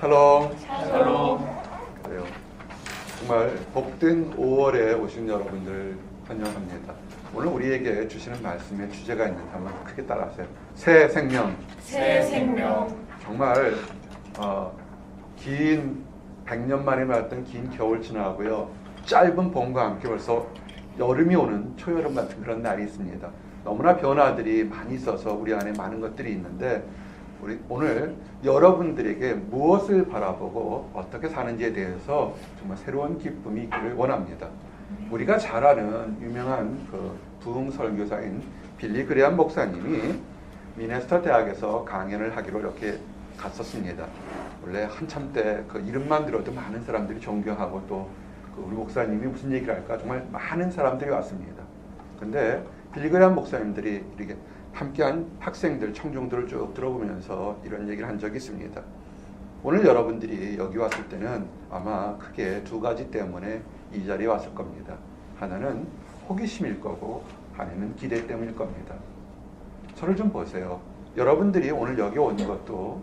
샬롬. 샬롬. 그래요. 정말 복된 5월에 오신 여러분들 환영합니다. 오늘 우리에게 주시는 말씀의 주제가 있는데 한번 크게 따라하세요. 새 생명. 새 생명. 정말 긴 100년 만에 맞았던 긴 겨울 지나가고요. 짧은 봄과 함께 벌써 여름이 오는 초여름 같은 그런 날이 있습니다. 너무나 변화들이 많이 있어서 우리 안에 많은 것들이 있는데 우리 오늘 여러분들에게 무엇을 바라보고 어떻게 사는지에 대해서 정말 새로운 기쁨이 있기를 원합니다. 우리가 잘 아는 유명한 그 부흥 설교사인 빌리 그레엄 목사님이 미네소타 대학에서 강연을 하기로 이렇게 갔었습니다. 원래 한참 때 그 이름만 들어도 많은 사람들이 존경하고 또 그 우리 목사님이 무슨 얘기를 할까 정말 많은 사람들이 왔습니다. 근데 빌리 그레엄 목사님들이 이렇게 함께한 학생들, 청중들을 쭉 들어보면서 이런 얘기를 한 적이 있습니다. 오늘 여러분들이 여기 왔을 때는 아마 크게 두 가지 때문에 이 자리에 왔을 겁니다. 하나는 호기심일 거고 하나는 기대 때문일 겁니다. 저를 좀 보세요. 여러분들이 오늘 여기 온 것도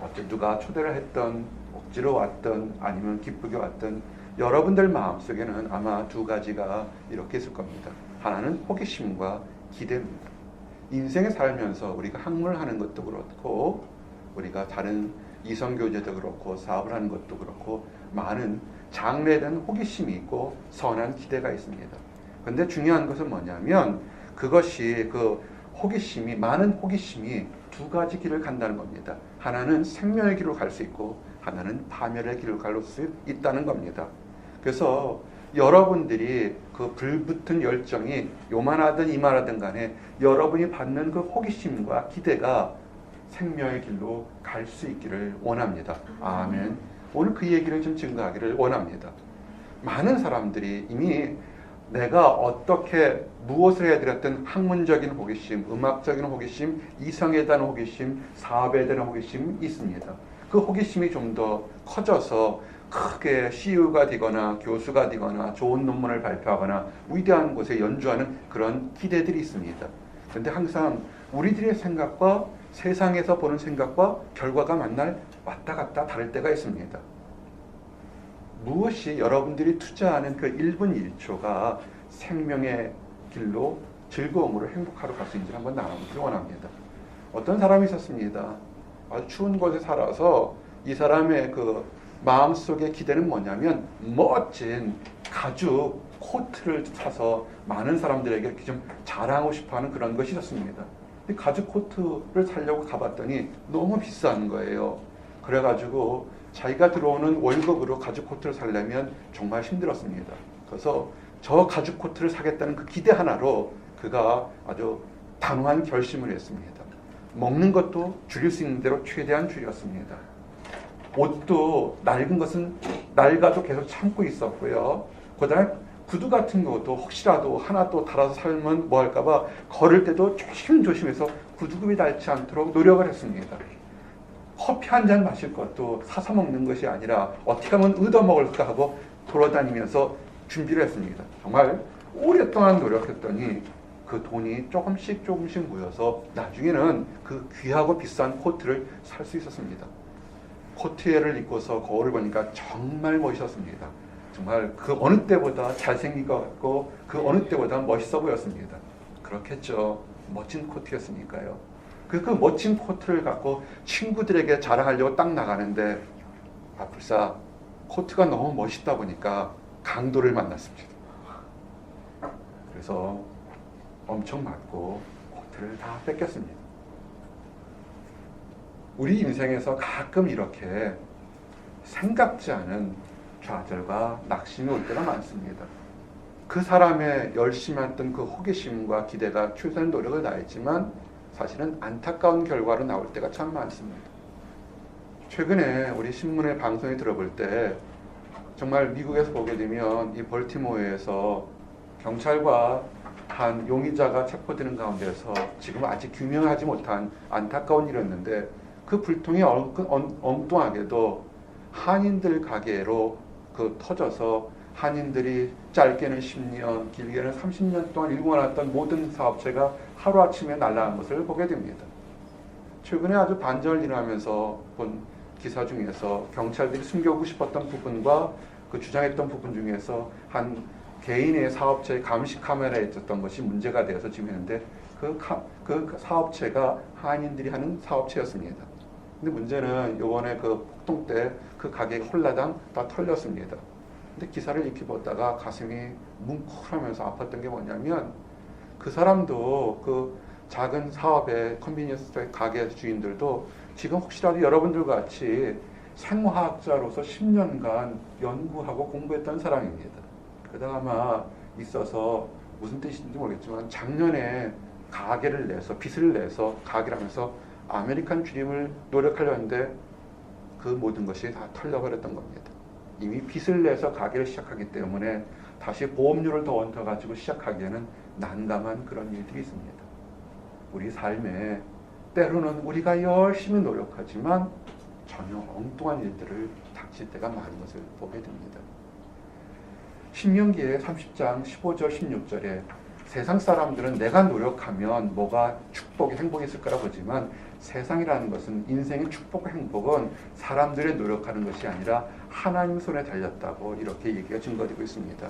어째 누가 초대를 했던, 억지로 왔던, 아니면 기쁘게 왔던 여러분들 마음속에는 아마 두 가지가 이렇게 있을 겁니다. 하나는 호기심과 기대입니다. 인생에 살면서 우리가 학문을 하는 것도 그렇고 우리가 다른 이성교제도 그렇고 사업을 하는 것도 그렇고 많은 장래된 호기심이 있고 선한 기대가 있습니다. 그런데 중요한 것은 뭐냐면 그것이 그 호기심이 많은 호기심이 두 가지 길을 간다는 겁니다. 하나는 생명의 길로 갈 수 있고 하나는 파멸의 길로 갈 수 있다는 겁니다. 그래서 여러분들이 그 불붙은 열정이 요만하든 이만하든 간에 여러분이 받는 그 호기심과 기대가 생명의 길로 갈 수 있기를 원합니다. 아멘. 오늘 그 얘기를 좀 증거하기를 원합니다. 많은 사람들이 이미 내가 어떻게 무엇을 해야 되었든 학문적인 호기심, 음악적인 호기심, 이성에 대한 호기심, 사업에 대한 호기심이 있습니다. 그 호기심이 좀 더 커져서 크게 CEO가 되거나 교수가 되거나 좋은 논문을 발표하거나 위대한 곳에 연주하는 그런 기대들이 있습니다. 그런데 항상 우리들의 생각과 세상에서 보는 생각과 결과가 만날 왔다 갔다 다를 때가 있습니다. 무엇이 여러분들이 투자하는 그 1분 1초가 생명의 길로 즐거움으로 행복하러 갈 수 있는지 한번 나눠보기를 원합니다. 어떤 사람이 있었습니다. 아주 추운 곳에 살아서 이 사람의 그 마음속의 기대는 뭐냐면 멋진 가죽 코트를 사서 많은 사람들에게 이렇게 좀 자랑하고 싶어하는 그런 것이 있었습니다. 가죽 코트를 사려고 가봤더니 너무 비싼 거예요. 그래가지고 자기가 들어오는 월급으로 가죽 코트를 사려면 정말 힘들었습니다. 그래서 저 가죽 코트를 사겠다는 그 기대 하나로 그가 아주 단호한 결심을 했습니다. 먹는 것도 줄일 수 있는 대로 최대한 줄였습니다. 옷도 낡은 것은 낡아도 계속 참고 있었고요. 그다음에 구두 같은 것도 혹시라도 하나 또 달아서 살면 뭐 할까봐 걸을 때도 조심조심해서 구두굽이 닳지 않도록 노력을 했습니다. 커피 한 잔 마실 것도 사서 먹는 것이 아니라 어떻게 하면 얻어먹을까 하고 돌아다니면서 준비를 했습니다. 정말 오랫동안 노력했더니 그 돈이 조금씩 모여서 나중에는 그 귀하고 비싼 코트를 살 수 있었습니다. 코트를 입고서 거울을 보니까 정말 멋있었습니다. 정말 그 어느 때보다 잘생긴 것 같고 그 어느 때보다 멋있어 보였습니다. 그렇겠죠. 멋진 코트였으니까요. 그 멋진 코트를 갖고 친구들에게 자랑하려고 딱 나가는데 불사 코트가 너무 멋있다 보니까 강도를 만났습니다. 그래서 엄청 맞고 코트를 다 뺏겼습니다. 우리 인생에서 가끔 이렇게 생각지 않은 좌절과 낙심이 올 때가 많습니다. 그 사람의 열심히 했던 그 호기심과 기대가 최선의 노력을 다했지만 사실은 안타까운 결과로 나올 때가 참 많습니다. 최근에 우리 신문의 방송에 들어볼 때 정말 미국에서 보게 되면 이 벌티모어에서 경찰과 한 용의자가 체포되는 가운데서 지금 아직 규명하지 못한 안타까운 일이었는데 그 불통이 엉뚱하게도 한인들 가게로 터져서 한인들이 짧게는 10년, 길게는 30년 동안 일궈놨던 모든 사업체가 하루아침에 날아간 것을 보게 됩니다. 최근에 아주 반전을 일어나면서 본 기사 중에서 경찰들이 숨겨오고 싶었던 부분과 그 주장했던 부분 중에서 한 개인의 사업체의 감시 카메라에 있었던 것이 문제가 되어서 지금 했는데 그 사업체가 한인들이 하는 사업체였습니다. 근데 문제는 요번에 그 폭동 때 그 가게가 홀라당 다 털렸습니다. 근데 기사를 익히 보다가 가슴이 뭉클하면서 아팠던 게 뭐냐면 그 사람도 그 작은 사업의 컨비니언스 스토어 가게 주인들도 지금 혹시라도 여러분들 같이 생화학자로서 10년간 연구하고 공부했던 사람입니다. 그러다가 아마 있어서 무슨 뜻인지 모르겠지만 작년에 가게를 내서 빚을 내서 가게를 하면서 아메리칸 드림을 노력하려는데 그 모든 것이 다 털려버렸던 겁니다. 이미 빚을 내서 가게를 시작하기 때문에 다시 보험료를 더 얹어가지고 시작하기에는 난감한 그런 일들이 있습니다. 우리 삶에 때로는 우리가 열심히 노력하지만 전혀 엉뚱한 일들을 닥칠 때가 많은 것을 보게 됩니다. 신명기의 30장 15절 16절에 세상 사람들은 내가 노력하면 뭐가 축복이 행복이 있을 거라 보지만 세상이라는 것은 인생의 축복과 행복은 사람들의 노력하는 것이 아니라 하나님 손에 달렸다고 이렇게 얘기가 증거되고 있습니다.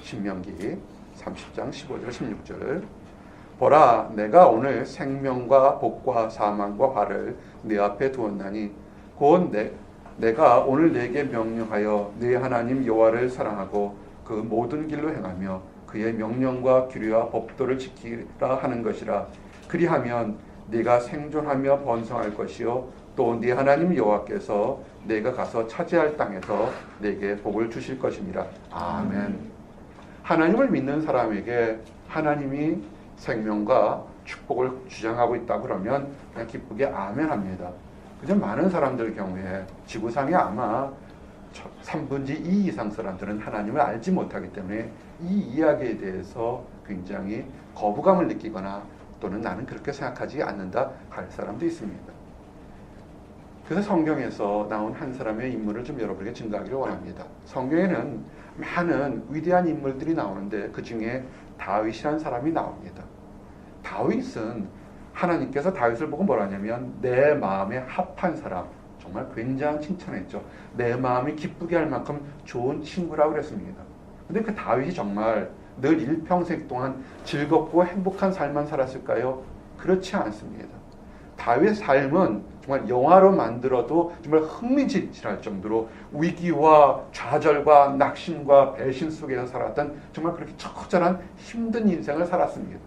신명기 30장 15절 16절 보라 내가 오늘 생명과 복과 사망과 화를 네 앞에 두었나니 곧 내가 오늘 내게 명령하여 네 하나님 여호와를 사랑하고 그 모든 길로 행하며 그의 명령과 규례와 법도를 지키라 하는 것이라. 그리하면 네가 생존하며 번성할 것이요 또 네 하나님 여호와께서 네가 가서 차지할 땅에서 네게 복을 주실 것이니라. 아멘. 하나님을 믿는 사람에게 하나님이 생명과 축복을 주장하고 있다 그러면 그냥 기쁘게 아멘 합니다. 그저 많은 사람들 경우에 지구상에 아마 3분의 2 이상 사람들은 하나님을 알지 못하기 때문에 이 이야기에 대해서 굉장히 거부감을 느끼거나 또는 나는 그렇게 생각하지 않는다 할 사람도 있습니다. 그래서 성경에서 나온 한 사람의 인물을 좀 여러분에게 증거하기를 원합니다. 성경에는 많은 위대한 인물들이 나오는데 그 중에 다윗이라는 사람이 나옵니다. 다윗은 하나님께서 다윗을 보고 뭐라 하냐면 내 마음에 합한 사람, 정말 굉장한 칭찬했죠. 내 마음이 기쁘게 할 만큼 좋은 친구라고 그랬습니다. 근데 그 다윗이 정말 늘 일평생 동안 즐겁고 행복한 삶만 살았을까요? 그렇지 않습니다. 다윗의 삶은 정말 영화로 만들어도 정말 흥미진진할 정도로 위기와 좌절과 낙심과 배신 속에서 살았던 정말 그렇게 처절한 힘든 인생을 살았습니다.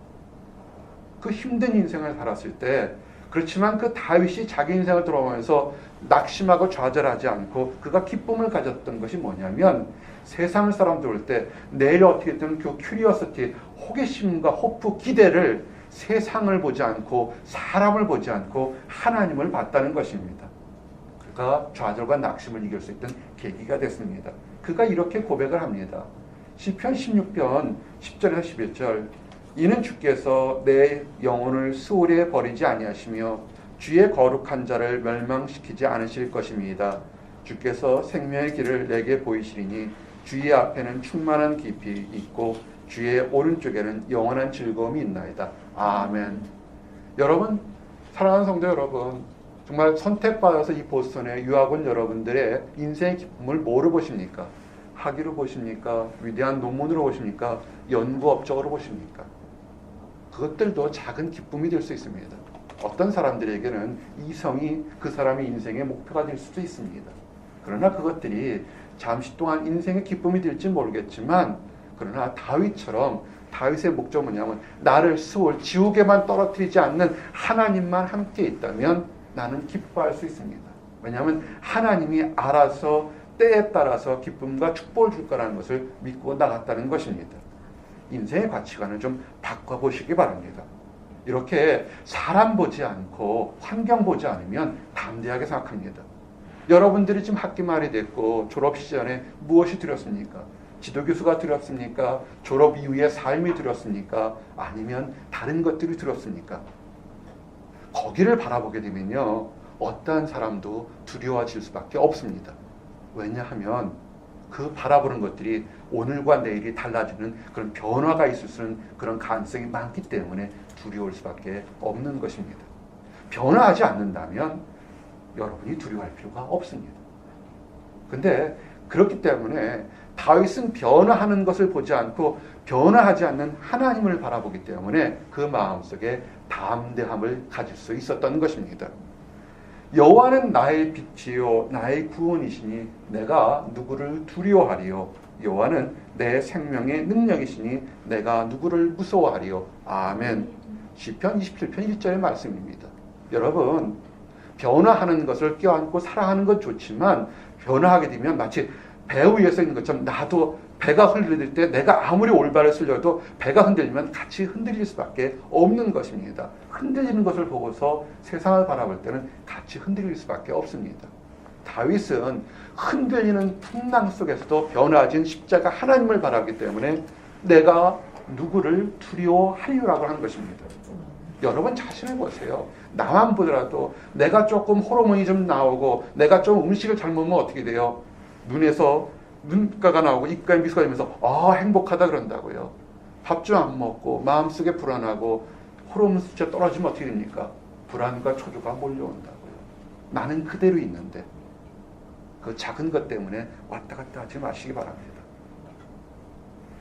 그 힘든 인생을 살았을 때 그렇지만 그 다윗이 자기 인생을 돌아보면서 낙심하고 좌절하지 않고 그가 기쁨을 가졌던 것이 뭐냐면 세상을 사람들 올 때 내일 어떻게 되는 그 큐리어시티, 호기심과 호프, 기대를 세상을 보지 않고 사람을 보지 않고 하나님을 봤다는 것입니다. 그가 좌절과 낙심을 이길 수 있던 계기가 됐습니다. 그가 이렇게 고백을 합니다. 시편 16편 10절에서 11절 이는 주께서 내 영혼을 수월에 버리지 아니하시며 주의 거룩한 자를 멸망시키지 않으실 것입니다. 주께서 생명의 길을 내게 보이시리니 주의 앞에는 충만한 깊이 있고 주의 오른쪽에는 영원한 즐거움이 있나이다. 아멘. 여러분, 사랑하는 성도 여러분, 정말 선택받아서 이 보스턴에 유학 온 여러분들의 인생의 기쁨을 뭐로 보십니까? 학위로 보십니까? 위대한 논문으로 보십니까? 연구업적으로 보십니까? 그것들도 작은 기쁨이 될 수 있습니다. 어떤 사람들에게는 이성이 그 사람의 인생의 목표가 될 수도 있습니다. 그러나 그것들이 잠시 동안 인생의 기쁨이 될지 모르겠지만 그러나 다윗처럼 다윗의 목적은 뭐냐면 나를 수월 지옥에만 떨어뜨리지 않는 하나님만 함께 있다면 나는 기뻐할 수 있습니다. 왜냐하면 하나님이 알아서 때에 따라서 기쁨과 축복을 줄 거라는 것을 믿고 나갔다는 것입니다. 인생의 가치관을 좀 바꿔보시기 바랍니다. 이렇게 사람 보지 않고 환경 보지 않으면 담대하게 생각합니다. 여러분들이 지금 학기 말이 됐고 졸업 시전에 무엇이 두렵습니까? 지도교수가 두렵습니까? 졸업 이후의 삶이 두렵습니까? 아니면 다른 것들이 두렵습니까? 거기를 바라보게 되면요, 어떠한 사람도 두려워질 수밖에 없습니다. 왜냐하면 그 바라보는 것들이 오늘과 내일이 달라지는 그런 변화가 있을 수 있는 그런 가능성이 많기 때문에 두려울 수밖에 없는 것입니다. 변화하지 않는다면 여러분이 두려워할 필요가 없습니다. 근데 그렇기 때문에 다윗은 변화하는 것을 보지 않고 변화하지 않는 하나님을 바라보기 때문에 그 마음속에 담대함을 가질 수 있었던 것입니다. 여호와는 나의 빛이요 나의 구원이시니 내가 누구를 두려워하리요. 여호와는 내 생명의 능력이시니 내가 누구를 무서워하리요. 아멘. 시편 27편 1절의 말씀입니다. 여러분, 변화하는 것을 껴안고 살아가는 건 좋지만 변화하게 되면 마치 배 위에서 있는 것처럼 나도 배가 흔들릴 때 내가 아무리 올바를 쓰려도 배가 흔들리면 같이 흔들릴 수밖에 없는 것입니다. 흔들리는 것을 보고서 세상을 바라볼 때는 같이 흔들릴 수밖에 없습니다. 다윗은 흔들리는 풍랑 속에서도 변화진 십자가 하나님을 바라기 때문에 내가 누구를 두려워하리라고 하는 것입니다. 여러분 자신을 보세요. 나만 보더라도 내가 조금 호르몬이 좀 나오고 내가 좀 음식을 잘못 먹으면 어떻게 돼요? 눈에서 눈가가 나오고 입가에 미소가 되면서 행복하다 그런다고요. 밥 좀 안 먹고 마음속에 불안하고 호르몬 수치가 떨어지면 어떻게 됩니까? 불안과 초조가 몰려온다고요. 나는 그대로 있는데 그 작은 것 때문에 왔다 갔다 하지 마시기 바랍니다.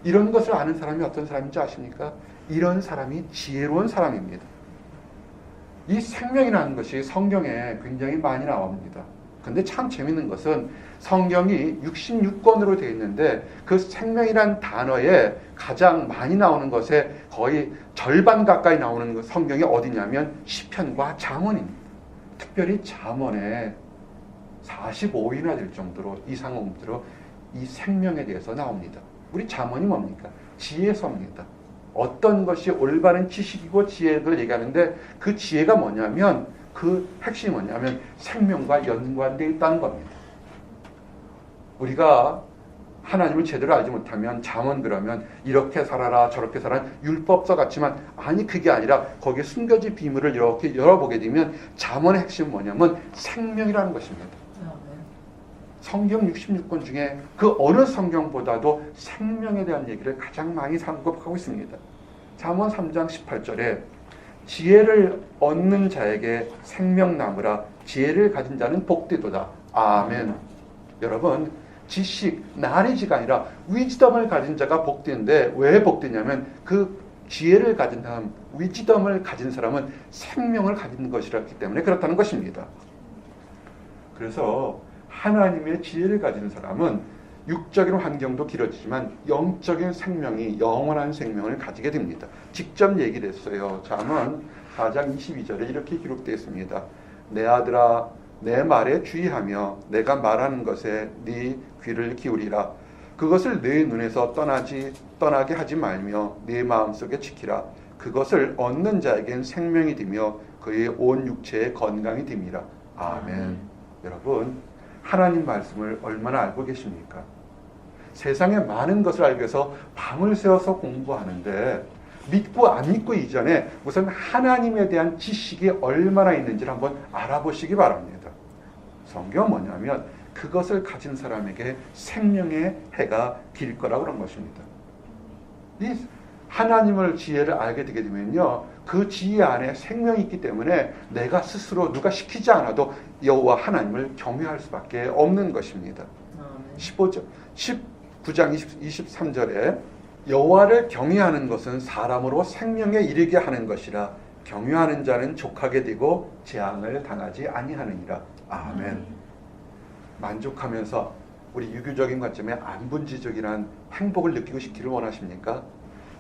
이런 것을 아는 사람이 어떤 사람인지 아십니까? 이런 사람이 지혜로운 사람입니다. 이 생명이라는 것이 성경에 굉장히 많이 나옵니다. 근데 참 재밌는 것은 성경이 66권으로 되어 있는데 그 생명이란 단어에 가장 많이 나오는 것에 거의 절반 가까이 나오는 그 성경이 어디냐면 시편과 잠언입니다. 특별히 잠언에 45위나 될 정도로 이상으로 이 생명에 대해서 나옵니다. 우리 잠언이 뭡니까? 지혜서입니다. 어떤 것이 올바른 지식이고 지혜를 얘기하는데 그 지혜가 뭐냐면 그 핵심이 뭐냐면 생명과 연관되어 있다는 겁니다. 우리가 하나님을 제대로 알지 못하면 잠언 그러면 이렇게 살아라 저렇게 살아라 율법서 같지만 아니 그게 아니라 거기에 숨겨진 비밀을 이렇게 열어보게 되면 잠언의 핵심은 뭐냐면 생명이라는 것입니다. 성경 66권 중에 그 어느 성경보다도 생명에 대한 얘기를 가장 많이 언급하고 있습니다. 잠언 3장 18절에 지혜를 얻는 자에게 생명나무라 지혜를 가진 자는 복되도다. 아멘. 여러분 지식, 나리지가 아니라 위즈덤을 가진 자가 복되는데 왜 복되냐면 그 지혜를 가진 사람, 위즈덤을 가진 사람은 생명을 가진 것이었기 때문에 그렇다는 것입니다. 그래서 하나님의 지혜를 가진 사람은 육적인 환경도 길어지지만 영적인 생명이 영원한 생명을 가지게 됩니다. 직접 얘기를 했어요. 잠언 4장 22절에 이렇게 기록되어 있습니다. 내 아들아 내 말에 주의하며 내가 말하는 것에 네 귀를 기울이라. 그것을 네 눈에서 떠나게 하지 말며 네 마음속에 지키라. 그것을 얻는 자에겐 생명이 되며 그의 온 육체의 건강이 됨이라. 아멘. 여러분 하나님 말씀을 얼마나 알고 계십니까? 세상에 많은 것을 알기 위해서 밤을 새워서 공부하는데 믿고 안 믿고 이전에 우선 하나님에 대한 지식이 얼마나 있는지를 한번 알아보시기 바랍니다. 성경은 뭐냐면 그것을 가진 사람에게 생명의 해가 길 거라고 그런 것입니다. 이 하나님을 지혜를 알게 되게 되면요, 그 지혜 안에 생명이 있기 때문에 내가 스스로 누가 시키지 않아도 여호와 하나님을 경외할 수밖에 없는 것입니다. 19장 23절에 여호와를 경외하는 것은 사람으로 생명에 이르게 하는 것이라. 경외하는 자는 족하게 되고 재앙을 당하지 아니하느니라. 아멘. 만족하면서 우리 유교적인 관점에 안분지적이란 행복을 느끼고 싶기를 원하십니까?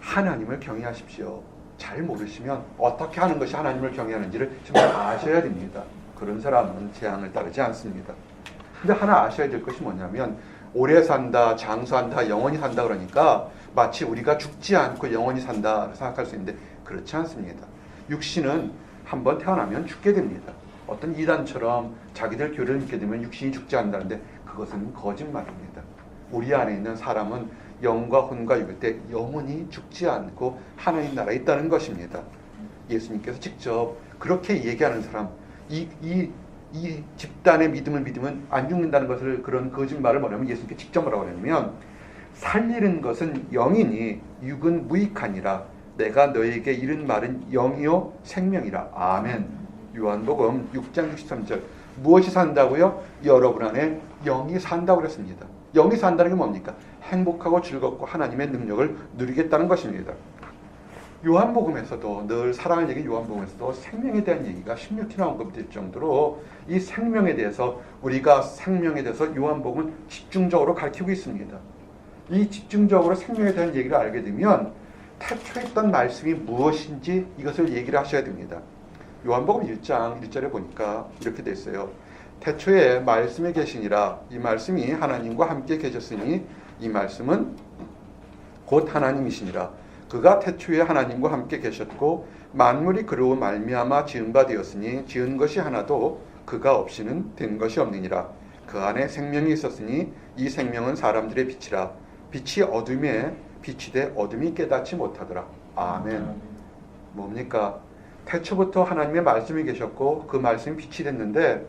하나님을 경외하십시오. 잘 모르시면 어떻게 하는 것이 하나님을 경외하는지를 정말 아셔야 됩니다. 그런 사람은 재앙을 따르지 않습니다. 근데 하나 아셔야 될 것이 뭐냐면 오래 산다, 장수한다, 영원히 산다 그러니까 마치 우리가 죽지 않고 영원히 산다 생각할 수 있는데 그렇지 않습니다. 육신은 한번 태어나면 죽게 됩니다. 어떤 이단처럼 자기들 교리를 믿게 되면 육신이 죽지 않는다는데 그것은 거짓말입니다. 우리 안에 있는 사람은 영과 혼과 육일 때 영원히 죽지 않고 하나님 나라에 있다는 것입니다. 예수님께서 직접 그렇게 얘기하는 사람, 이 집단의 믿음을 믿으면 안 죽는다는 것을 그런 거짓말을 뭐냐면 예수님께 직접 뭐라고 하냐면 살리는 것은 영이니 육은 무익하니라. 내가 너에게 이른 말은 영이요 생명이라. 아멘. 요한복음 6장 63절 무엇이 산다고요? 여러분 안에 영이 산다고 그랬습니다. 영이 산다는 게 뭡니까? 행복하고 즐겁고 하나님의 능력을 누리겠다는 것입니다. 요한복음에서도 늘 사랑을 얘기한 요한복음에서도 생명에 대한 얘기가 16회 언급될 정도로 이 생명에 대해서 우리가 생명에 대해서 요한복음은 집중적으로 가르치고 있습니다. 이 집중적으로 생명에 대한 얘기를 알게 되면 태초에 있던 말씀이 무엇인지 이것을 얘기를 하셔야 됩니다. 요한복음 1장 1절에 보니까 이렇게 돼 있어요. 태초에 말씀이 계시니라. 이 말씀이 하나님과 함께 계셨으니 이 말씀은 곧 하나님이시니라. 그가 태초에 하나님과 함께 계셨고 만물이 그로 말미암아 지은 바 되었으니 지은 것이 하나도 그가 없이는 된 것이 없느니라. 그 안에 생명이 있었으니 이 생명은 사람들의 빛이라. 빛이 어둠에 빛이 어둠이 깨닫지 못하더라. 아멘. 뭡니까? 태초부터 하나님의 말씀이 계셨고 그 말씀이 빛이 됐는데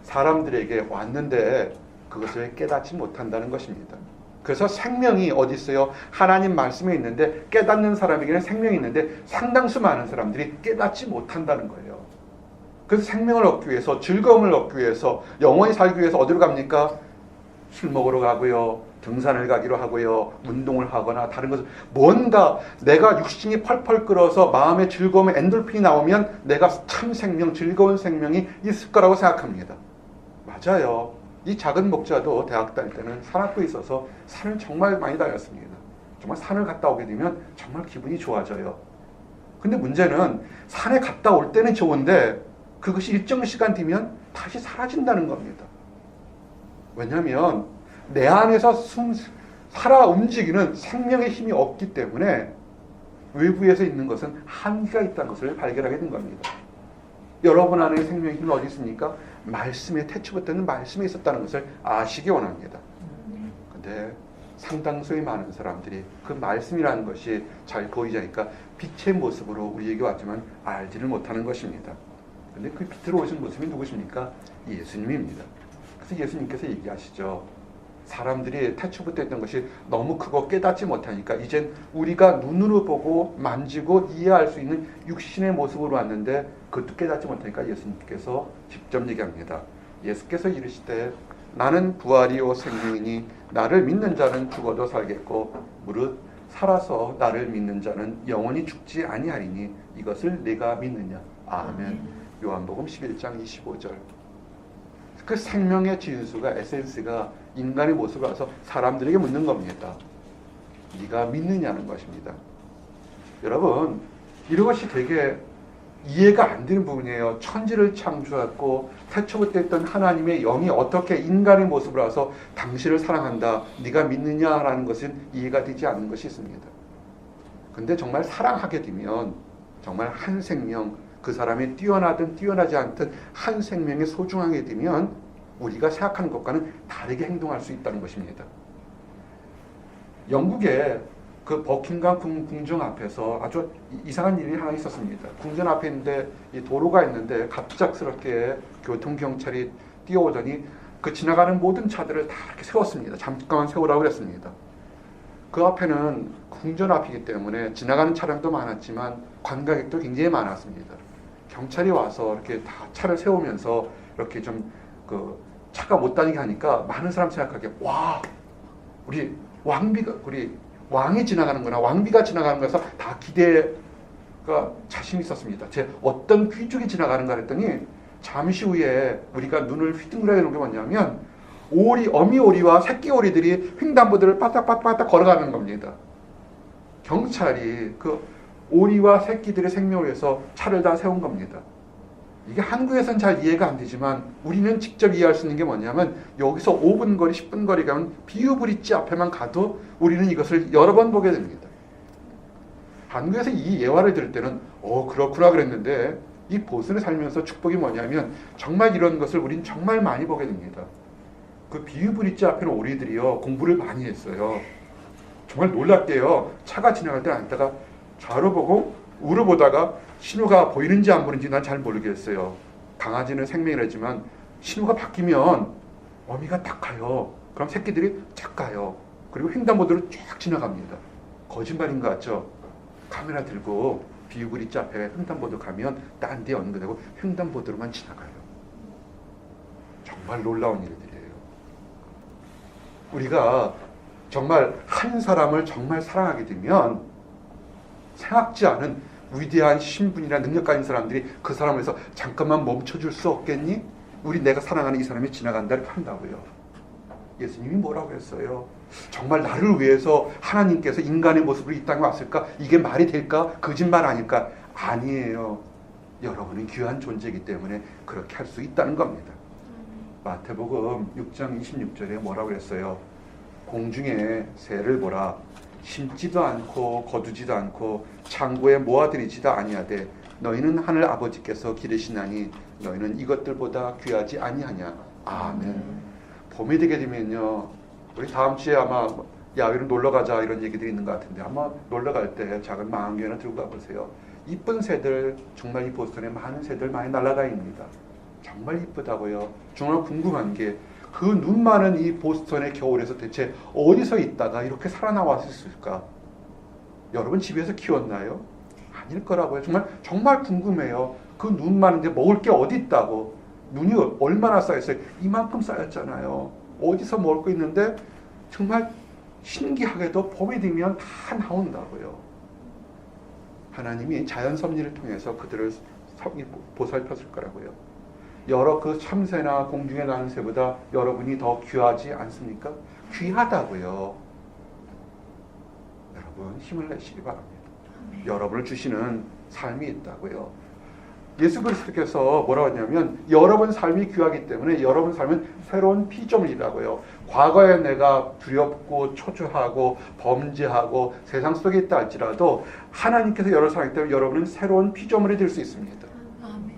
사람들에게 왔는데 그것을 깨닫지 못한다는 것입니다. 그래서 생명이 어디 있어요? 하나님 말씀에 있는데 깨닫는 사람에게는 생명이 있는데 상당수 많은 사람들이 깨닫지 못한다는 거예요. 그래서 생명을 얻기 위해서 즐거움을 얻기 위해서 영원히 살기 위해서 어디로 갑니까? 술 먹으러 가고요. 등산을 가기로 하고요. 운동을 하거나 다른 것을 뭔가 내가 육신이 펄펄 끓어서 마음의 즐거움에 엔돌핀이 나오면 내가 참 생명, 즐거운 생명이 있을 거라고 생각합니다. 맞아요. 이 작은 목자도 대학 다닐 때는 산악도에 있어서 산을 정말 많이 다녔습니다. 정말 산을 갔다 오게 되면 정말 기분이 좋아져요. 근데 문제는 산에 갔다 올 때는 좋은데 그것이 일정 시간 뒤면 다시 사라진다는 겁니다. 왜냐하면 내 안에서 살아 움직이는 생명의 힘이 없기 때문에 외부에서 있는 것은 한계가 있다는 것을 발견하게 된 겁니다. 여러분 안에 생명의 힘이 어디 있습니까? 말씀의 태초부터는 말씀에 있었다는 것을 아시기 원합니다. 근데 상당수의 많은 사람들이 그 말씀이라는 것이 잘 보이지 않으니까 빛의 모습으로 우리에게 왔지만 알지를 못하는 것입니다. 근데 그 빛으로 오신 모습이 누구십니까? 예수님입니다. 그래서 예수님께서 얘기하시죠. 사람들이 태초부터 했던 것이 너무 크고 깨닫지 못하니까 이젠 우리가 눈으로 보고 만지고 이해할 수 있는 육신의 모습으로 왔는데 그것도 깨닫지 못하니까 예수님께서 직접 얘기합니다. 예수께서 이르시되 나는 부활이요 생명이니 나를 믿는 자는 죽어도 살겠고 무릇 살아서 나를 믿는 자는 영원히 죽지 아니하리니 이것을 내가 믿느냐. 아멘. 요한복음 11장 25절. 그 생명의 진수가 에센스가 인간의 모습을 와서 사람들에게 묻는 겁니다. 네가 믿느냐는 것입니다. 여러분 이것이 되게 이해가 안 되는 부분이에요. 천지를 창조했고 태초부터 있던 하나님의 영이 어떻게 인간의 모습을 와서 당신을 사랑한다. 네가 믿느냐라는 것은 이해가 되지 않는 것이 있습니다. 근데 정말 사랑하게 되면 정말 한 생명 그 사람이 뛰어나든 뛰어나지 않든 한 생명에 소중하게 되면 우리가 생각하는 것과는 다르게 행동할 수 있다는 것입니다. 영국의 그 버킹엄 궁전 앞에서 아주 이상한 일이 하나 있었습니다. 궁전 앞에 있는데 이 도로가 있는데 갑작스럽게 교통경찰이 뛰어오더니 그 지나가는 모든 차들을 다 이렇게 세웠습니다. 잠깐만 세우라고 그랬습니다. 그 앞에는 궁전 앞이기 때문에 지나가는 차량도 많았지만 관광객도 굉장히 많았습니다. 경찰이 와서 이렇게 다 차를 세우면서 이렇게 좀 그 차가 못 다니게 하니까 많은 사람 생각하기에 와 우리 왕이 지나가는 거나 왕비가 지나가는 거라서 다 기대가 자신이 있었습니다. 제 어떤 귀족이 지나가는가 했더니 잠시 후에 우리가 눈을 휘둥그레 놓은 게 뭐냐면 어미 오리와 새끼 오리들이 횡단보도를 빠딱빠딱 걸어가는 겁니다. 경찰이 그 오리와 새끼들의 생명을 위해서 차를 다 세운 겁니다. 이게 한국에서는 잘 이해가 안 되지만 우리는 직접 이해할 수 있는 게 뭐냐면 여기서 5분 거리, 10분 거리 가면 비유브릿지 앞에만 가도 우리는 이것을 여러 번 보게 됩니다. 한국에서 이 예화를 들을 때는 그렇구나 그랬는데 이 보선에 살면서 축복이 뭐냐면 정말 이런 것을 우린 정말 많이 보게 됩니다. 그 비유브릿지 앞에는 오리들이요 공부를 많이 했어요. 정말 놀랍게요. 차가 지나갈 때 앉다가 좌로 보고 우로 보다가 신호가 보이는지 안 보이는지 난 잘 모르겠어요. 강아지는 생명이라지만 신호가 바뀌면 어미가 딱 가요. 그럼 새끼들이 쫙 가요. 그리고 횡단보도를 쫙 지나갑니다. 거짓말인 것 같죠? 카메라 들고 비유브릿지 앞에 횡단보도 가면 딴 데 연결되고 횡단보도로만 지나가요. 정말 놀라운 일들이에요. 우리가 정말 한 사람을 정말 사랑하게 되면 생각지 않은 위대한 신분이나 능력 가진 사람들이 그 사람을 위해서 잠깐만 멈춰줄 수 없겠니? 내가 사랑하는 이 사람이 지나간다 이렇게 한다고요. 예수님이 뭐라고 했어요? 정말 나를 위해서 하나님께서 인간의 모습으로 이 땅에 왔을까? 이게 말이 될까? 거짓말 아닐까? 아니에요. 여러분은 귀한 존재이기 때문에 그렇게 할 수 있다는 겁니다. 마태복음 6장 26절에 뭐라고 했어요? 공중에 새를 보라. 심지도 않고 거두지도 않고 창고에 모아들이지도 아니하되 너희는 하늘 아버지께서 기르시나니 너희는 이것들보다 귀하지 아니하냐. 아멘. 봄이 되게 되면요, 우리 다음 주에 아마 야외로 놀러 가자 이런 얘기들이 있는 것 같은데 아마 놀러 갈 때 작은 망원경 하나 들고 가보세요. 이쁜 새들, 정말 이 보스턴에 많은 새들 많이 날아다닙니다. 정말 이쁘다고요. 정말 궁금한 게 그 눈 많은 이 보스턴의 겨울에서 대체 어디서 있다가 이렇게 살아나왔을까? 여러분 집에서 키웠나요? 아닐 거라고요. 정말 궁금해요. 그 눈 많은데 먹을 게 어디 있다고. 눈이 얼마나 쌓였어요? 이만큼 쌓였잖아요. 어디서 먹을 거 있는데 정말 신기하게도 봄이 되면 다 나온다고요. 하나님이 자연 섭리를 통해서 그들을 보살폈을 거라고요. 여러 그 참새나 공중에 나는 새보다 여러분이 더 귀하지 않습니까? 귀하다고요. 여러분 힘을 내시기 바랍니다. 여러분을 주시는 삶이 있다고요. 예수 그리스도께서 뭐라고 하냐면 여러분 삶이 귀하기 때문에 여러분 삶은 새로운 피조물이라고요. 과거에 내가 두렵고 초조하고 범죄하고 세상 속에 있다 할지라도 하나님께서 여러분을 사랑하기 때문에 여러분은 새로운 피조물이 될 수 있습니다.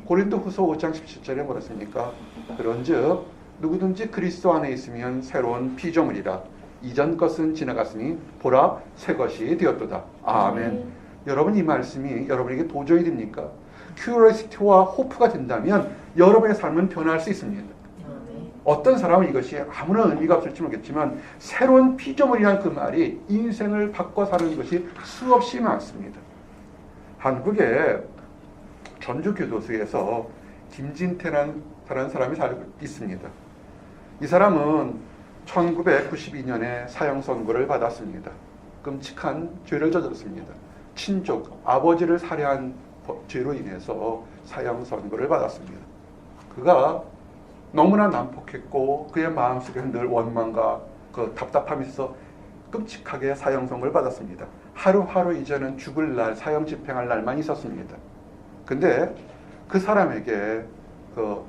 고린도후서 5장 17절에 뭐랬습니까? 그런즉 누구든지 그리스도 안에 있으면 새로운 피조물이라. 이전 것은 지나갔으니 보라 새 것이 되었도다. 아멘. 여러분 이 말씀이 여러분에게 도저히 됩니까? 큐리오시티와 호프가 된다면 여러분의 삶은 변할 수 있습니다. 어떤 사람은 이것이 아무런 의미가 없을지 모르겠지만 새로운 피조물이라는 그 말이 인생을 바꿔 사는 것이 수없이 많습니다. 한국에 전주교도소에서 김진태라는 사람이 살고 있습니다. 이 사람은 1992년에 사형 선고를 받았습니다. 끔찍한 죄를 저질렀습니다. 친족, 아버지를 살해한 죄로 인해서 사형 선고를 받았습니다. 그가 너무나 난폭했고 그의 마음속에 늘 원망과 그 답답함이 있어 끔찍하게 사형 선고를 받았습니다. 하루하루 이제는 죽을 날, 사형 집행할 날만 있었습니다. 근데 그 사람에게 그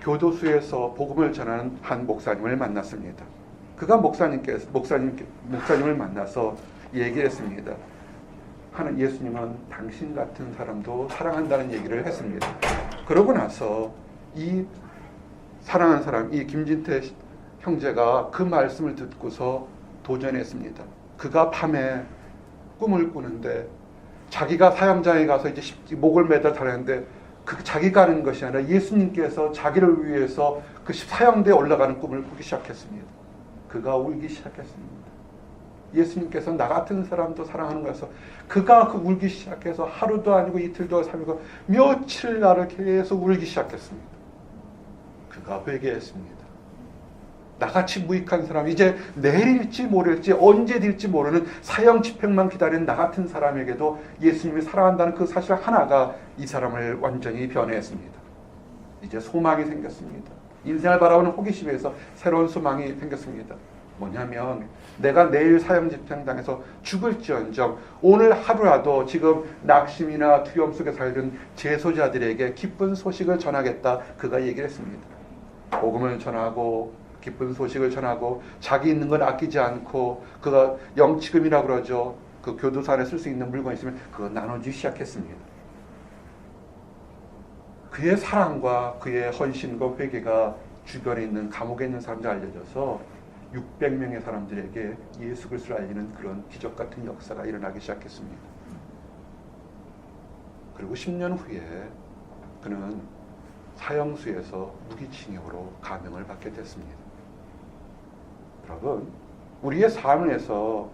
교도소에서 복음을 전하는 한 목사님을 만났습니다. 그가 목사님을 만나서 얘기를 했습니다. 하는 예수님은 당신 같은 사람도 사랑한다는 얘기를 했습니다. 그러고 나서 이 사랑하는 사람, 이 김진태 형제가 그 말씀을 듣고서 도전했습니다. 그가 밤에 꿈을 꾸는데 자기가 사형장에 가서 이제 목을 매달 달았는데 그 자기가 하는 것이 아니라 예수님께서 자기를 위해서 그 사형대에 올라가는 꿈을 꾸기 시작했습니다. 그가 울기 시작했습니다. 예수님께서 나 같은 사람도 사랑하는 거여서 그가 그 울기 시작해서 하루도 아니고 이틀도 아니고 3일도 며칠 날을 계속 울기 시작했습니다. 그가 회개했습니다. 나같이 무익한 사람, 이제 내일일지 모를지 언제 될지 모르는 사형 집행만 기다리는 나 같은 사람에게도 예수님이 사랑한다는 그 사실 하나가 이 사람을 완전히 변해했습니다. 이제 소망이 생겼습니다. 인생을 바라보는 호기심에서 새로운 소망이 생겼습니다. 뭐냐면 내가 내일 사형 집행당해서 죽을지언정 오늘 하루라도 지금 낙심이나 두려움 속에 살던 재소자들에게 기쁜 소식을 전하겠다. 그가 얘기를 했습니다. 복음을 전하고 기쁜 소식을 전하고 자기 있는 걸 아끼지 않고 그가 영치금이라고 그러죠. 그 교도소 안에 쓸 수 있는 물건 있으면 그거 나눠주기 시작했습니다. 그의 사랑과 그의 헌신과 회개가 주변에 있는 감옥에 있는 사람들 알려져서 600명의 사람들에게 예수 그리스도를 알리는 그런 기적 같은 역사가 일어나기 시작했습니다. 그리고 10년 후에 그는 사형수에서 무기징역으로 감형을 받게 됐습니다. 여러분, 우리의 삶에서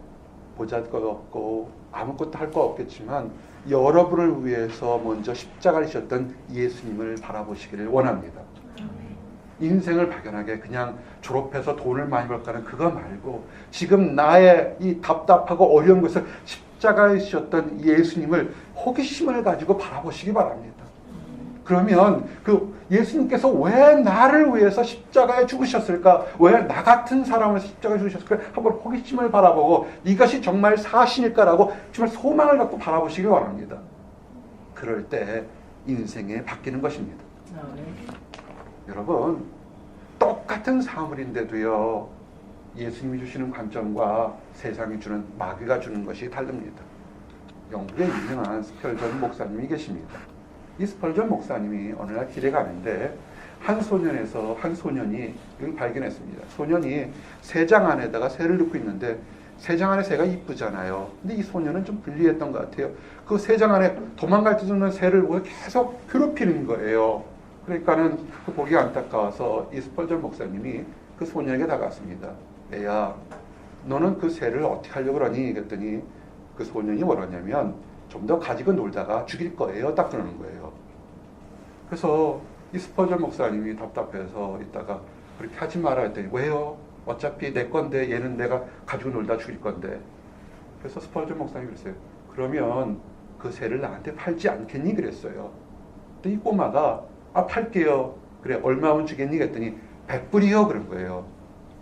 보잘것 없고 아무것도 할 거 없겠지만 여러분을 위해서 먼저 십자가를 지셨던 예수님을 바라보시기를 원합니다. 인생을 발견하게 그냥 졸업해서 돈을 많이 벌까는 그거 말고 지금 나의 이 답답하고 어려운 것을 십자가에 지셨던 예수님을 호기심을 가지고 바라보시기 바랍니다. 그러면 그 예수님께서 왜 나를 위해서 십자가에 죽으셨을까? 왜 나 같은 사람을 십자가에 죽으셨을까? 한번 호기심을 바라보고 이것이 정말 사실일까라고 정말 소망을 갖고 바라보시기 바랍니다. 그럴 때 인생이 바뀌는 것입니다. 여러분, 똑같은 사물인데도요, 예수님이 주시는 관점과 세상이 주는 마귀가 주는 것이 다릅니다. 영국에 유명한 스펄전 목사님이 계십니다. 이 스펄전 목사님이 어느 날 길에 가는데 한 소년이 이걸 발견했습니다. 소년이 새장 안에다가 새를 넣고 있는데 새장 안에 새가 이쁘잖아요. 근데 이 소년은 좀 불리했던 것 같아요. 그 새장 안에 도망갈 듯 없는 새를 계속 괴롭히는 거예요. 그러니까는 그 보기 안타까워서 이 스펄전 목사님이 그 소년에게 다가갔습니다. 애야, 너는 그 새를 어떻게 하려고 그러니? 그랬더니 그 소년이 뭐라냐면 좀 더 가지고 놀다가 죽일 거예요. 딱 그러는 거예요. 그래서 이 스펄전 목사님이 답답해서 이따가 그렇게 하지 마라 했더니 왜요? 어차피 내 건데 얘는 내가 가지고 놀다 죽일 건데. 그래서 스펄전 목사님이 그랬어요. 그러면 그 새를 나한테 팔지 않겠니? 그랬어요. 근데 이 꼬마가 팔게요. 그래, 얼마면 주겠니? 그랬더니 100불이요. 그런 거예요.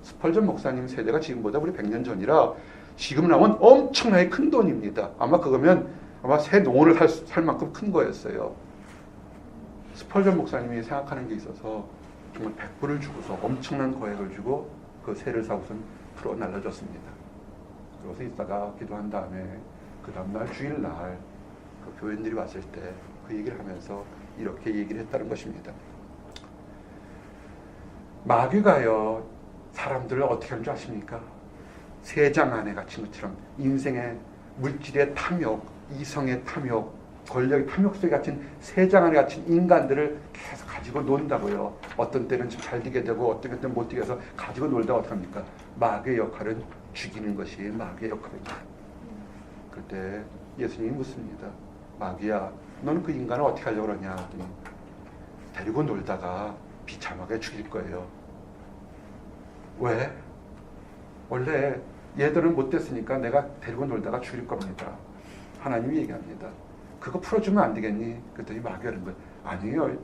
스펄전 목사님 세대가 지금보다 우리 100년 전이라 지금 나면 엄청나게 큰 돈입니다. 아마 그거면 아마 새 농원을 살 만큼 큰 거였어요. 스펄전 목사님이 생각하는 게 있어서 정말 100불을 주고서 엄청난 거액을 주고 그 새를 사고선 풀어 날려줬습니다. 그래서 이따가 기도한 다음에 그 다음날 주일날 그 교인들이 왔을 때 그 얘기를 하면서 이렇게 얘기를 했다는 것입니다. 마귀가요, 사람들을 어떻게 하는 줄 아십니까? 새장 안에 갇힌 것처럼 인생의 물질의 탐욕, 이성의 탐욕, 권력의 탐욕 속에 갇힌 새장 안에 갇힌 인간들을 계속 가지고 논다고요. 어떤 때는 좀 잘 되게 되고 어떤 때는 못 되게 해서 가지고 놀다가 어떡합니까? 마귀의 역할은 죽이는 것이 마귀의 역할입니다. 그때 예수님이 묻습니다. 마귀야, 너는 그 인간을 어떻게 하려고 그러냐? 그랬더니 데리고 놀다가 비참하게 죽일 거예요. 왜? 원래 얘들은 못됐으니까 내가 데리고 놀다가 죽일 겁니다. 하나님이 얘기합니다. 그거 풀어주면 안 되겠니? 그랬더니 마귀가 그런 거예요. 아니에요.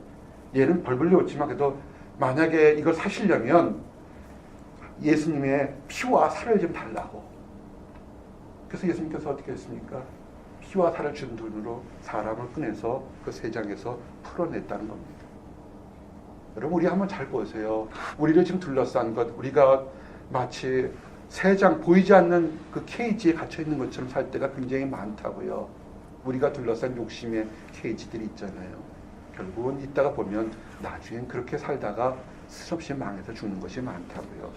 얘는 벌벌 놓지만 그래도 만약에 이걸 사시려면 예수님의 피와 살을 좀 달라고. 그래서 예수님께서 어떻게 했습니까? 피와 살을 준 돈으로 사람을 꺼내서 그 새장에서 풀어냈다는 겁니다. 여러분, 우리 한번 잘 보세요. 우리를 지금 둘러싼 것, 우리가 마치 새장, 보이지 않는 그 케이지에 갇혀 있는 것처럼 살 때가 굉장히 많다고요. 우리가 둘러싼 욕심의 케이지들이 있잖아요. 결국은 이따가 보면 나중엔 그렇게 살다가 스스럽이 망해서 죽는 것이 많다고요.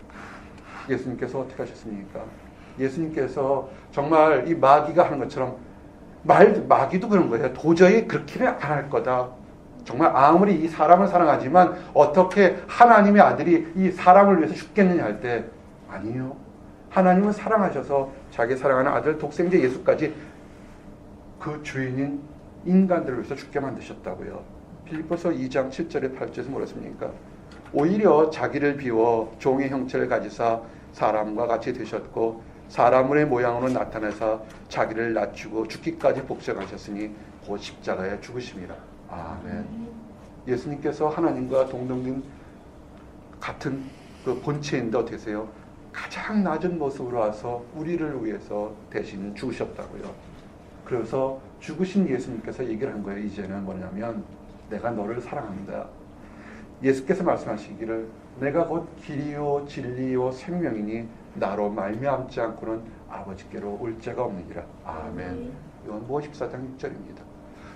예수님께서 어떻게 하셨습니까? 예수님께서 정말 이 마귀가 하는 것처럼 마귀도 그런 거예요. 도저히 그렇게는 안 할 거다. 정말 아무리 이 사람을 사랑하지만 어떻게 하나님의 아들이 이 사람을 위해서 죽겠느냐 할 때 아니요. 하나님은 사랑하셔서 자기 사랑하는 아들 독생자 예수까지 그 주인인 인간들을 위해서 죽게 만드셨다고요. 빌립보서 2장 7절에 8절에서 뭐랬습니까? 오히려 자기를 비워 종의 형체를 가지사 사람과 같이 되셨고 사람의 모양으로 나타내사 자기를 낮추고 죽기까지 복종하셨으니 곧 십자가에 죽으심이라. 아멘. 예수님께서 하나님과 동등된 같은 그 본체인데 어떻게 하세요? 가장 낮은 모습으로 와서 우리를 위해서 대신 죽으셨다고요. 그래서 죽으신 예수님께서 얘기를 한 거예요. 이제는 뭐냐면 내가 너를 사랑한다. 예수께서 말씀하시기를 내가 곧 길이요 진리요 생명이니 나로 말미암지 않고는 아버지께로 올 자가 없느니라. 아멘. 요한복음 14장 6절입니다.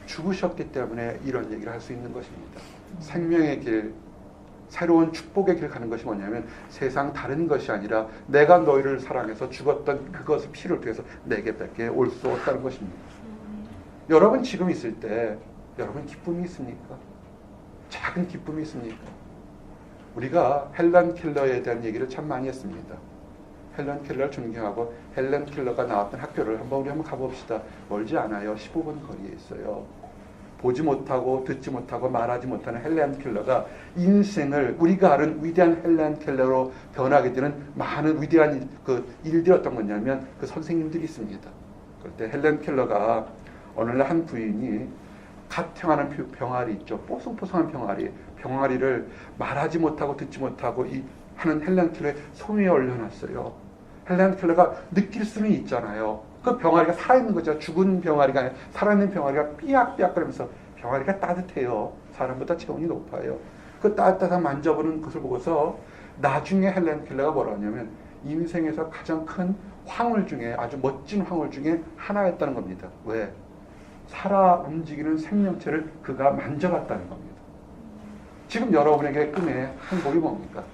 죽으셨기 때문에 이런 얘기를 할 수 있는 것입니다. 생명의 길, 새로운 축복의 길 가는 것이 뭐냐면 세상 다른 것이 아니라 내가 너희를 사랑해서 죽었던 그것을 피를 통해서 내게밖에 올 수 없다는 것입니다. 여러분 지금 있을 때 여러분 기쁨이 있습니까? 작은 기쁨이 있습니까? 우리가 헬런 켈러에 대한 얘기를 참 많이 했습니다. 헬런 켈러를 존경하고 헬런 켈러가 나왔던 학교를 우리 한번 가봅시다. 멀지 않아요. 15분 거리에 있어요. 보지 못하고 듣지 못하고 말하지 못하는 헬렌 켈러가 인생을 우리가 아는 위대한 헬렌 켈러로 변하게 되는 많은 위대한 그 일들이 어떤 거냐면 그 선생님들이 있습니다. 그럴 때 헬렌 켈러가 어느 날 한 부인이 갓 태어난 병아리 있죠. 뽀송뽀송한 병아리를 말하지 못하고 듣지 못하고 하는 헬렌 켈러의 손 위에 올려놨어요. 헬렌 켈러가 느낄 수는 있잖아요. 그 병아리가 살아있는 거죠. 죽은 병아리가 아니라 살아있는 병아리가 삐약삐약거리면서 병아리가 따뜻해요. 사람보다 체온이 높아요. 그 따뜻한 만져보는 것을 보고서 나중에 헬렌 켈러가 뭐라 하냐면 인생에서 가장 큰 황홀 중에 아주 멋진 황홀 중에 하나였다는 겁니다. 왜? 살아 움직이는 생명체를 그가 만져봤다는 겁니다. 지금 여러분에게 꿈의 행복이 뭡니까?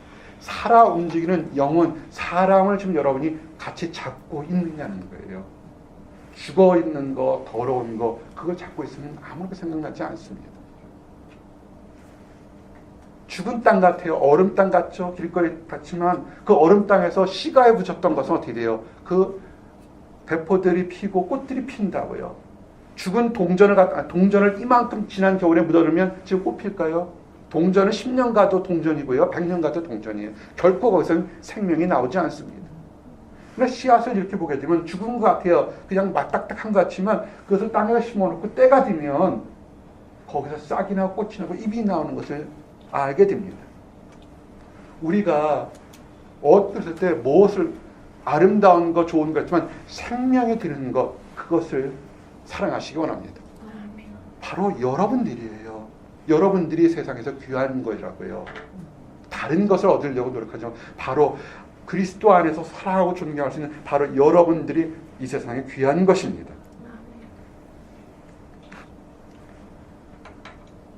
살아 움직이는 영혼, 사람을 지금 여러분이 같이 잡고 있느냐는 거예요. 죽어 있는 거, 더러운 거, 그걸 잡고 있으면 아무렇게 생각나지 않습니다. 죽은 땅 같아요. 얼음 땅 같죠? 길거리 같지만 그 얼음 땅에서 시가에 붙였던 것은 어떻게 돼요? 그 대포들이 피고 꽃들이 핀다고요. 죽은 동전을 이만큼 지난 겨울에 묻어두면 지금 꽃 필까요? 동전은 10년 가도 동전이고요. 100년 가도 동전이에요. 결코 거기서는 생명이 나오지 않습니다. 그러나 씨앗을 이렇게 보게 되면 죽은 것 같아요. 그냥 맞딱딱한 것 같지만 그것을 땅에다 심어놓고 때가 되면 거기서 싹이 나고 꽃이 나고 잎이 나오는 것을 알게 됩니다. 우리가 어렸을 때 무엇을 아름다운 것, 좋은 것 같지만 생명이 드는 것, 그것을 사랑하시기 원합니다. 바로 여러분들이에요. 여러분들이 세상에서 귀한 거라고요. 다른 것을 얻으려고 노력하죠. 바로 그리스도 안에서 사랑하고 존경할 수 있는 바로 여러분들이 이 세상에 귀한 것입니다.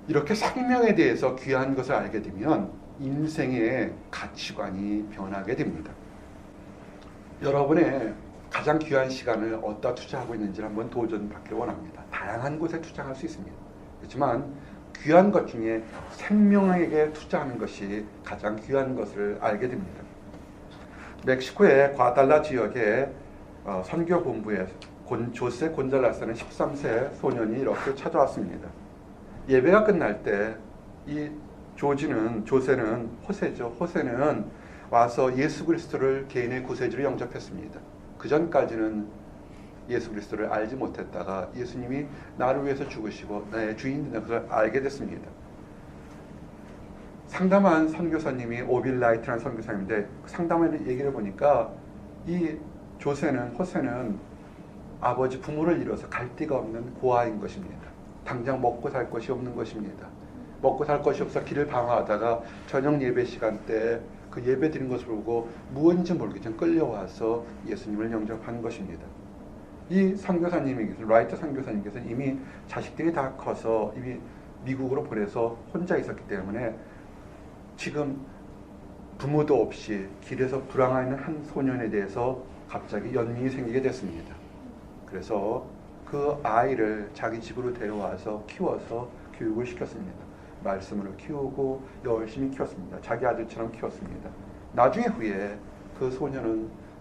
이렇게 생명에 대해서 귀한 것을 알게 되면 인생의 가치관이 변하게 됩니다. 여러분의 가장 귀한 시간을 어디다 투자하고 있는지를 한번 도전받기를 원합니다. 다양한 곳에 투자할 수 있습니다. 그렇지만 귀한 것 중에 생명에게 투자하는 것이 가장 귀한 것을 알게 됩니다. 멕시코의 과달라 지역의 선교 본부에 조세 곤잘라스는 13세 소년이 이렇게 찾아왔습니다. 예배가 끝날 때 이 조세는 호세는 와서 예수 그리스도를 개인의 구세주로 영접했습니다. 그 전까지는 예수 그리스도를 알지 못했다가 예수님이 나를 위해서 죽으시고 나의 주인인 것을 알게 됐습니다. 상담한 선교사님이 오빌라이트라는 선교사님인데 상담하는 얘기를 보니까 이 호세는 아버지 부모를 잃어서 갈 데가 없는 고아인 것입니다. 당장 먹고 살 것이 없는 것입니다. 먹고 살 것이 없어 길을 방황하다가 저녁 예배 시간 때 그 예배 드린 것을 보고 무엇인지 모르겠지만 끌려와서 예수님을 영접한 것입니다. 이 선교사님께서 라이트 선교사님께서는 이미 자식들이 다 커서 이미 미국으로 보내서 혼자 있었기 때문에 지금 부모도 없이 길에서 불황하는 한 소년에 대해서 갑자기 연민이 생기게 됐습니다. 그래서 그 아이를 자기 집으로 데려와서 키워서 교육을 시켰습니다. 말씀으로 키우고 열심히 키웠습니다. 자기 아들처럼 키웠습니다. 나중에 후에 그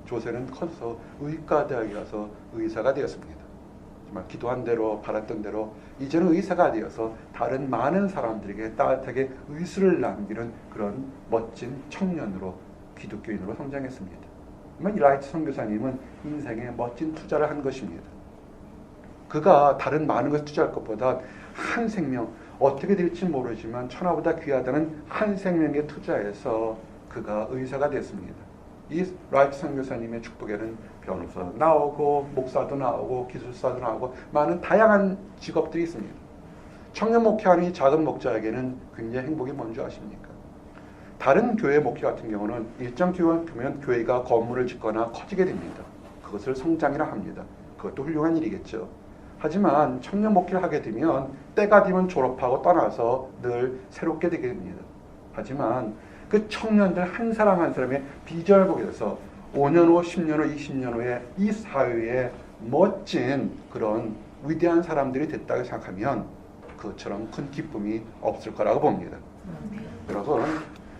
조세는 커서 의과대학에 가서 의사가 되었습니다. 정말 기도한 대로 바랐던 대로 이제는 의사가 되어서 다른 많은 사람들에게 따뜻하게 의술을 남기는 그런 멋진 청년으로 기독교인으로 성장했습니다. 이 라이트 선교사님은 인생에 멋진 투자를 한 것입니다. 그가 다른 많은 것을 투자할 것보다 한 생명, 어떻게 될지 모르지만 천하보다 귀하다는 한 생명에 투자해서 그가 의사가 됐습니다. 이 라이트 선교사님의 축복에는 변호사도 나오고 목사도 나오고 기술사도 나오고 많은 다양한 직업들이 있습니다. 청년 목회하는 이 작은 목자에게는 굉장히 행복이 뭔지 아십니까? 다른 교회 목회 같은 경우는 일정 기간 되면 교회가 건물을 짓거나 커지게 됩니다. 그것을 성장이라 합니다. 그것도 훌륭한 일이겠죠. 하지만 청년 목회를 하게 되면 때가 되면 졸업하고 떠나서 늘 새롭게 되게 됩니다. 하지만 그 청년들 한 사람 한 사람의 비전을 보게 돼서 5년 후, 10년 후, 20년 후에 이 사회에 멋진 그런 위대한 사람들이 됐다고 생각하면 그것처럼 큰 기쁨이 없을 거라고 봅니다.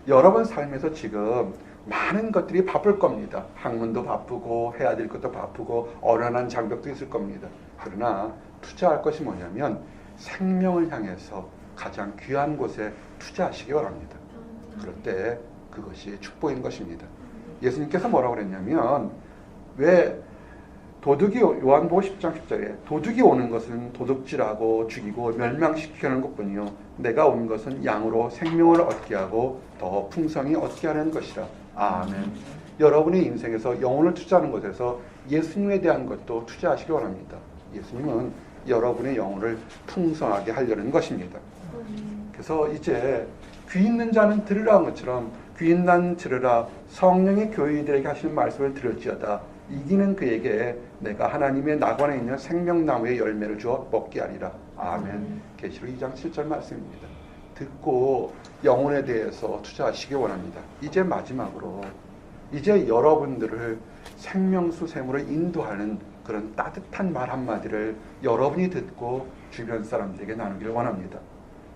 여러분 삶에서 지금 많은 것들이 바쁠 겁니다. 학문도 바쁘고 해야 될 것도 바쁘고 어련한 장벽도 있을 겁니다. 그러나 투자할 것이 뭐냐면 생명을 향해서 가장 귀한 곳에 투자하시기 바랍니다. 그럴 때 그것이 축복인 것입니다. 예수님께서 뭐라고 그랬냐면, 왜 도둑이, 요한복음 10장 10절에 도둑이 오는 것은 도둑질하고 죽이고 멸망시키는 것뿐이요 내가 온 것은 양으로 생명을 얻게 하고 더 풍성히 얻게 하는 것이라. 아멘. 여러분의 인생에서 영혼을 투자하는 것에서 예수님에 대한 것도 투자하시기 바랍니다. 예수님은 여러분의 영혼을 풍성하게 하려는 것입니다. 그래서 이제 귀 있는 자는 들으라는 것처럼 귀 있는 들으라, 성령의 교회들에게 하시는 말씀을 들을지어다. 이기는 그에게 내가 하나님의 낙원에 있는 생명나무의 열매를 주어 먹게 하리라. 아멘. 계시록 2장 7절 말씀입니다. 듣고 영혼에 대해서 투자하시기 원합니다. 이제 마지막으로, 이제 여러분들을 생명수 샘으로 인도하는 그런 따뜻한 말 한마디를 여러분이 듣고 주변 사람들에게 나누기를 원합니다.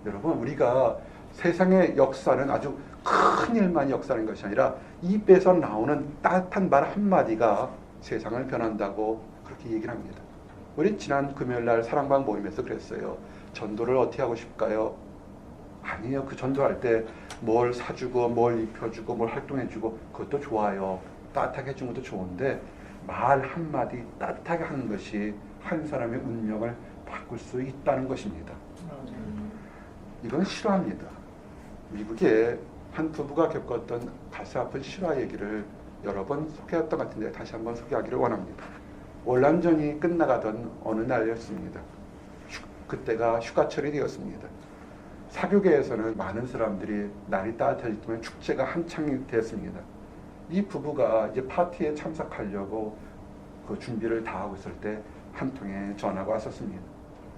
여러분, 우리가 세상의 역사는 아주 큰 일만 역사하는 것이 아니라 입에서 나오는 따뜻한 말 한마디가 세상을 변한다고 그렇게 얘기를 합니다. 우리 지난 금요일날 사랑방 모임에서 그랬어요. 전도를 어떻게 하고 싶을까요? 아니에요. 그 전도할 때 뭘 사주고 뭘 입혀주고 뭘 활동해주고 그것도 좋아요. 따뜻하게 해준 것도 좋은데 말 한마디 따뜻하게 하는 것이 한 사람의 운명을 바꿀 수 있다는 것입니다. 이건 실화입니다. 미국에 한 부부가 겪었던 가슴 아픈 실화 얘기를 여러 번 소개했던 것 같은데 다시 한번 소개하기를 원합니다. 월남전이 끝나가던 어느 날이었습니다. 그때가 휴가철이 되었습니다. 사교계에서는 많은 사람들이 날이 따뜻해질 때면 축제가 한창이 됐습니다. 이 부부가 이제 파티에 참석하려고 그 준비를 다 하고 있을 때 한 통의 전화가 왔었습니다.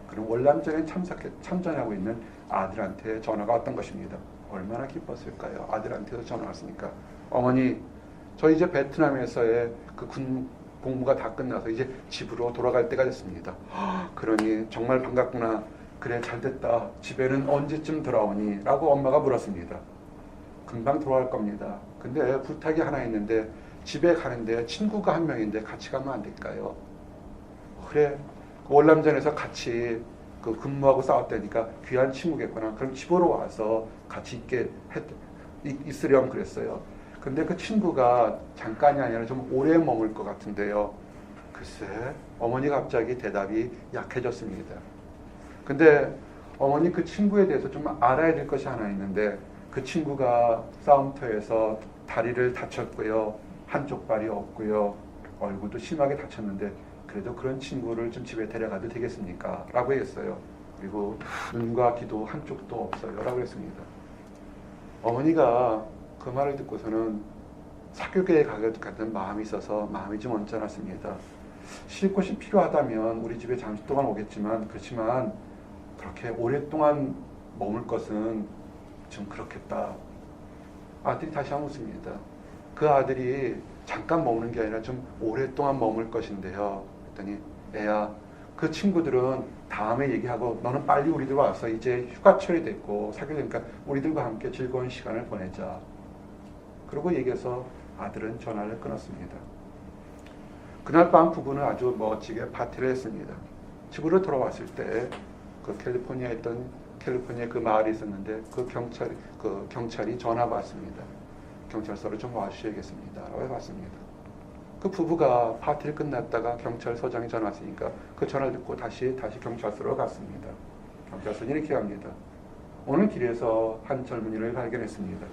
그럼 월남전에 참전하고 있는 아들한테 전화가 왔던 것입니다. 얼마나 기뻤을까요? 아들한테도 전화 왔으니까. 어머니, 저 이제 베트남에서의 그 군 복무가 다 끝나서 이제 집으로 돌아갈 때가 됐습니다. 그러니 정말 반갑구나. 그래, 잘됐다. 집에는 언제쯤 돌아오니? 라고 엄마가 물었습니다. 금방 돌아갈 겁니다. 근데 부탁이 하나 있는데 집에 가는데 친구가 한 명인데 같이 가면 안 될까요? 그래, 월남전에서 같이 그 근무하고 싸웠다니까 귀한 친구겠구나. 그럼 집으로 와서 같이 있으렴 그랬어요. 근데 그 친구가 잠깐이 아니라 좀 오래 머물 것 같은데요. 글쎄, 어머니가 갑자기 대답이 약해졌습니다. 근데 어머니 그 친구에 대해서 좀 알아야 될 것이 하나 있는데 그 친구가 싸움터에서 다리를 다쳤고요. 한쪽 발이 없고요. 얼굴도 심하게 다쳤는데 그래도 그런 친구를 좀 집에 데려가도 되겠습니까? 라고 했어요. 그리고 눈과 귀도 한쪽도 없어요. 라고 했습니다. 어머니가 그 말을 듣고서는 사교계에 가겠다는 마음이 있어서 마음이 좀 언짢았습니다. 쉴 곳이 필요하다면 우리 집에 잠시 동안 오겠지만 그렇지만 그렇게 오랫동안 머물 것은 좀 그렇겠다. 아들이 다시 한번 묻습니다. 그 아들이 잠깐 머무는 게 아니라 좀 오랫동안 머물 것인데요. 그랬더니 애야, 그 친구들은 다음에 얘기하고 너는 빨리 우리들 와서 이제 휴가철이 됐고 사귀니까 우리들과 함께 즐거운 시간을 보내자. 그러고 얘기해서 아들은 전화를 끊었습니다. 그날 밤 부부는 아주 멋지게 파티를 했습니다. 집으로 돌아왔을 때 그 캘리포니아에 그 마을이 있었는데 그 경찰이 전화가 왔습니다. 경찰서로 좀 와주셔야겠습니다. 라고 해봤습니다. 그 부부가 파티를 끝났다가 경찰서장이 전화 왔으니까 그 전화를 듣고 다시 경찰서로 갔습니다. 경찰서는 이렇게 합니다. 오늘 길에서 한 젊은이를 발견했습니다.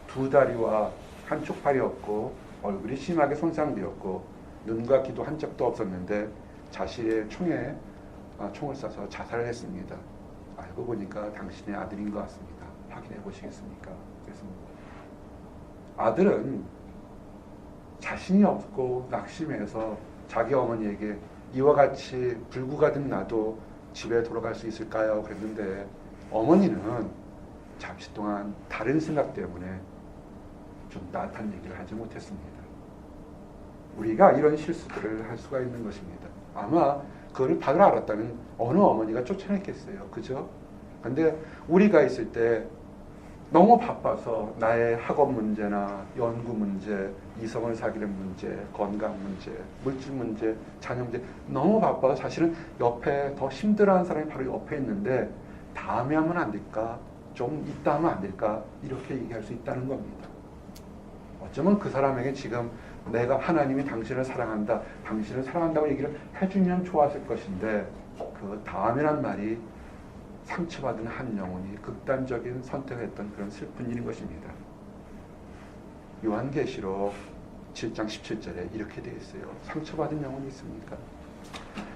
두 다리와 한쪽 팔이 없고 얼굴이 심하게 손상되었고 눈과 귀도 한쪽도 없었는데 자신의 총에 총을 쏴서 자살을 했습니다. 알고 보니까 당신의 아들인 것 같습니다. 확인해 보시겠습니까? 그랬습니다. 아들은 자신이 없고 낙심해서 자기 어머니에게 이와 같이 불구가 든 나도 집에 돌아갈 수 있을까요? 그랬는데 어머니는 잠시 동안 다른 생각 때문에 좀 따뜻한 얘기를 하지 못했습니다. 우리가 이런 실수들을 할 수가 있는 것입니다. 아마 그걸 다들 알았다면 어느 어머니가 쫓아냈겠어요. 그죠? 근데 우리가 있을 때 너무 바빠서 나의 학업 문제나 연구 문제, 이성을 사귀는 문제, 건강 문제, 물질 문제, 자녀 문제 너무 바빠서 사실은 옆에 더 힘들어하는 사람이 바로 옆에 있는데 다음에 하면 안 될까? 좀 이따 하면 안 될까? 이렇게 얘기할 수 있다는 겁니다. 어쩌면 그 사람에게 지금 내가 하나님이 당신을 사랑한다, 당신을 사랑한다고 얘기를 해주면 좋았을 것인데 그 다음이란 말이 상처받은 한 영혼이 극단적인 선택을 했던 그런 슬픈 일인 것입니다. 요한계시록 7장 17절에 이렇게 되어 있어요. 상처받은 영혼이 있습니까?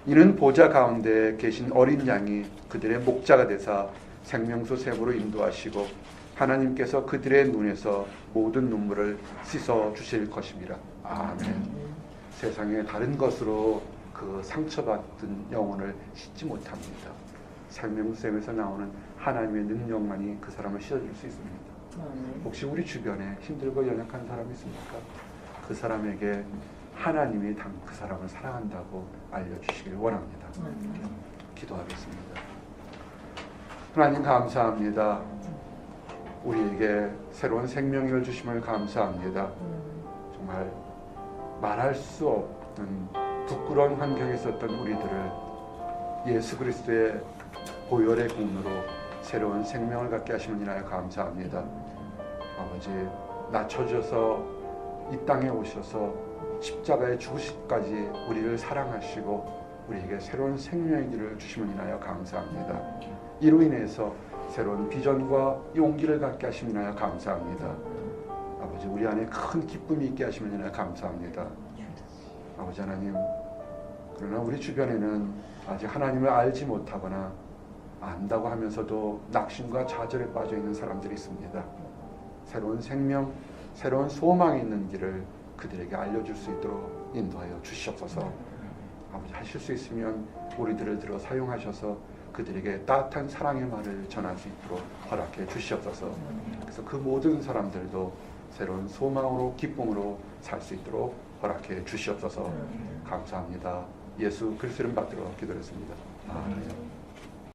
이는 보좌 가운데 계신 어린 양이 그들의 목자가 되사 생명수 샘으로 인도하시고 하나님께서 그들의 눈에서 모든 눈물을 씻어 주실 것입니다. 아멘. 세상의 다른 것으로 그 상처받은 영혼을 씻지 못합니다. 생명샘에서 나오는 하나님의 능력만이 그 사람을 씻어줄 수 있습니다. 혹시 우리 주변에 힘들고 연약한 사람이 있습니까? 그 사람에게 하나님이 그 사람을 사랑한다고 알려주시길 원합니다. 기도하겠습니다. 하나님 감사합니다. 우리에게 새로운 생명을 주심을 감사합니다. 정말 말할 수 없는 부끄러운 환경에 있었던 우리들을 예수 그리스도의 보혈의 공로로 새로운 생명을 갖게 하심을 인하여 감사합니다. 아버지, 낮춰져서 이 땅에 오셔서 십자가에 죽으시기까지 우리를 사랑하시고 우리에게 새로운 생명의 길을 주심을 인하여 감사합니다. 이로 인해서 새로운 비전과 용기를 갖게 하심을 인하여 감사합니다. 아버지, 우리 안에 큰 기쁨이 있게 하심을 인하여 감사합니다. 아버지 하나님, 그러나 우리 주변에는 아직 하나님을 알지 못하거나 안다고 하면서도 낙심과 좌절에 빠져 있는 사람들이 있습니다. 새로운 생명, 새로운 소망이 있는 길을 그들에게 알려줄 수 있도록 인도하여 주시옵소서. 아버지, 하실 수 있으면 우리들을 들어 사용하셔서 그들에게 따뜻한 사랑의 말을 전할 수 있도록 허락해 주시옵소서. 그래서 그 모든 사람들도 새로운 소망으로 기쁨으로 살 수 있도록 허락해 주시옵소서. 감사합니다. 예수 그리스도 이름 받들어 기도했습니다. 아멘.